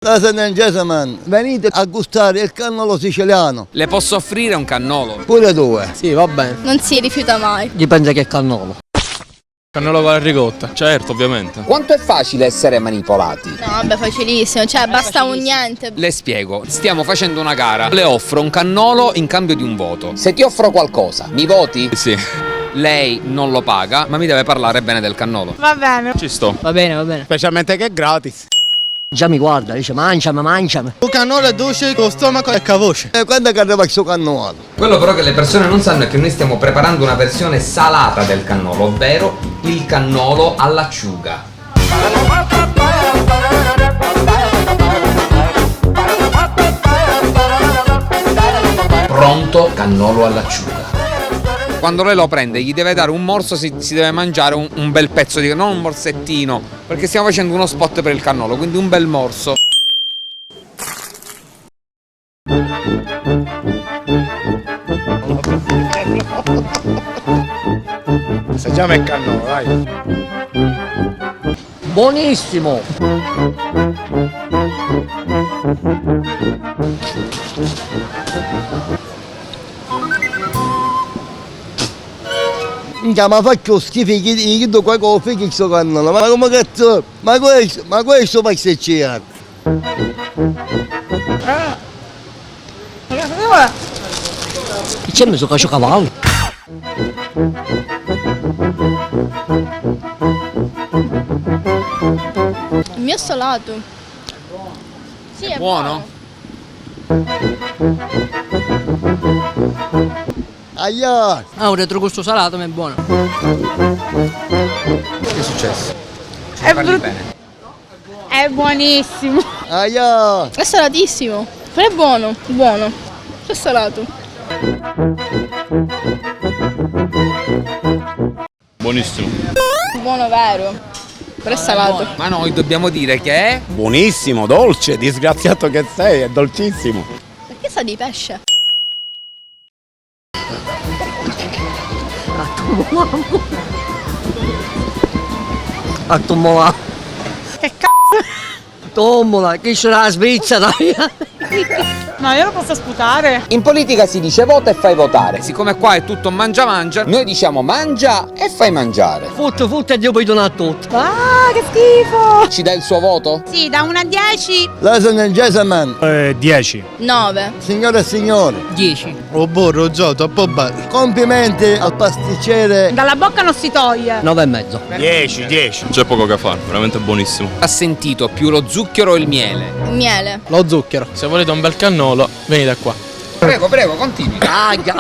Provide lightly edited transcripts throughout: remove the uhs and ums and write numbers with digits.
Ladies and gentlemen, venite a gustare il cannolo siciliano. Le posso offrire un cannolo? Pure due. Sì, va bene. Non si rifiuta mai. Dipende che cannolo. Cannolo con la ricotta, certo, ovviamente. Quanto è facile essere manipolati? No, vabbè, facilissimo, cioè basta un niente. Le spiego, stiamo facendo una gara. Le offro un cannolo in cambio di un voto. Se ti offro qualcosa, mi voti? Sì. Lei non lo paga, ma mi deve parlare bene del cannolo. Va bene. Ci sto. Va bene, va bene. Specialmente che è gratis. Già mi guarda, dice mangiami, mangiami. Un cannolo è dolce, con lo stomaco è cavoce. E quando è che arriva il suo cannolo? Quello però che le persone non sanno è che noi stiamo preparando una versione salata del cannolo, ovvero il cannolo all'acciuga. Pronto cannolo all'acciuga. Quando lei lo prende gli deve dare un morso, si deve mangiare un bel pezzo di, non un morsettino, perché stiamo facendo uno spot per il cannolo, quindi un bel morso. Assaggiamo il cannolo, dai. Buonissimo. Ma faccio schifo, gli do qualcosa che sto cannolo. Ma come cazzo? Ma questo fa secchiare. Che c'è messo caciocavallo? Il mio è salato. Sì, è Buono? Aia! Ha un retrogusto salato, ma è buono. Che è successo? È Parli brutto. bene. È buonissimo. Aia! È salatissimo. Però è buono, buono. È salato. Buonissimo. Buono vero. Però è salato. Ma noi dobbiamo dire che è... Buonissimo, dolce, disgraziato che sei, è dolcissimo. Perché sa di pesce? A tombola. Che cazzo? Tombola, che c'è la Svizzera. Ma io lo posso sputare? In politica si dice vota e fai votare. Siccome qua è tutto mangia, Noi diciamo mangia e fai mangiare. Futto e Dio poi dona a tutti. Ah, che schifo! Ci dai il suo voto? Sì, da 1 a 10. Ladies and gentlemen, 10. 9. signore e signori, 10. Oh burro, già, troppo bello. complimenti al pasticcere. Dalla bocca non si toglie. 9,5. 10. C'è poco da fare, veramente buonissimo. ha sentito più lo zucchero o il miele? Miele. Lo zucchero. Se volete un bel cannolo, venite qua. Prego, continui. Taglia.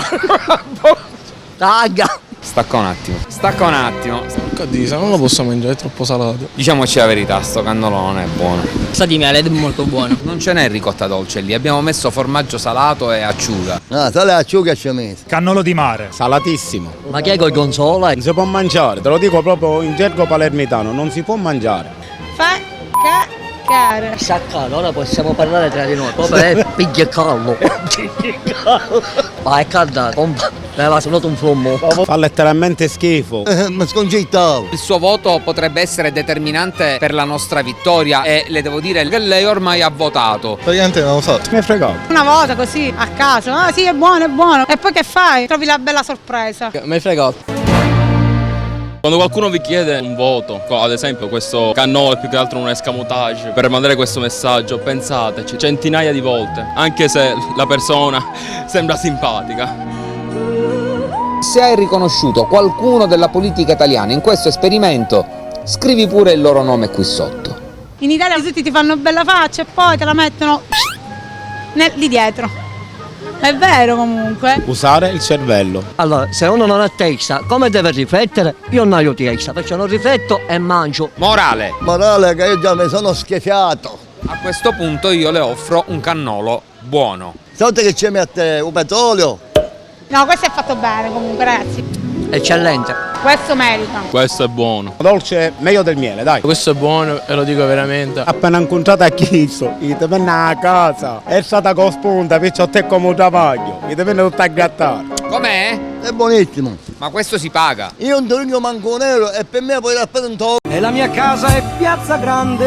Taglia. Stacca un attimo. Cadisa, non lo posso mangiare, è troppo salato. Diciamoci la verità, sto cannolo non è buono. Sa di miele ed è molto buono. Non ce n'è ricotta dolce lì, abbiamo messo formaggio salato e acciuga. Ah, sale acciuga ci ha messo. Cannolo di mare. Salatissimo. Ma che è col gonzola? Non si può mangiare, te lo dico proprio in gergo palermitano, non si può mangiare. Fa cacare. Saccato, ora possiamo parlare tra di noi. Proprio è piglia callo. Ma è calda, aveva suonato un flommo. Fa letteralmente schifo. Ma scongittavo. Il suo voto potrebbe essere determinante per la nostra vittoria e le devo dire che lei ormai ha votato. Praticamente non lo so. Mi è fregato. Una volta così, a caso. Ah sì, è buono, è buono. E poi che fai? Trovi la bella sorpresa. Mi hai fregato. Quando qualcuno vi chiede un voto, ad esempio questo cannolo è più che altro un escamotage per mandare questo messaggio, pensateci centinaia di volte, anche se la persona sembra simpatica. Se hai riconosciuto qualcuno della politica italiana in questo esperimento, scrivi pure il loro nome qui sotto. In Italia tutti ti fanno bella faccia e poi te la mettono lì dietro. È vero comunque. Usare il cervello. Allora, se uno non ha testa, come deve riflettere? Io non ho testa, perciò non rifletto e mangio. Morale, Morale che io già mi sono schiaffiato. a questo punto io le offro un cannolo buono. Sapete che c'è mette un petrolio? No, questo è fatto bene comunque, ragazzi. Eccellente. Questo merita. Questo è buono. Dolce meglio del miele, dai. Questo è buono e lo dico veramente. Appena incontrato a Chiso, gli ti viene a casa. È stata con spunta, perciò te come un travaglio. Gli ti viene tutto a grattare. Com'è? È buonissimo. Ma questo si paga. Io un torino manco nero e per me poi da un E la mia casa è Piazza Grande.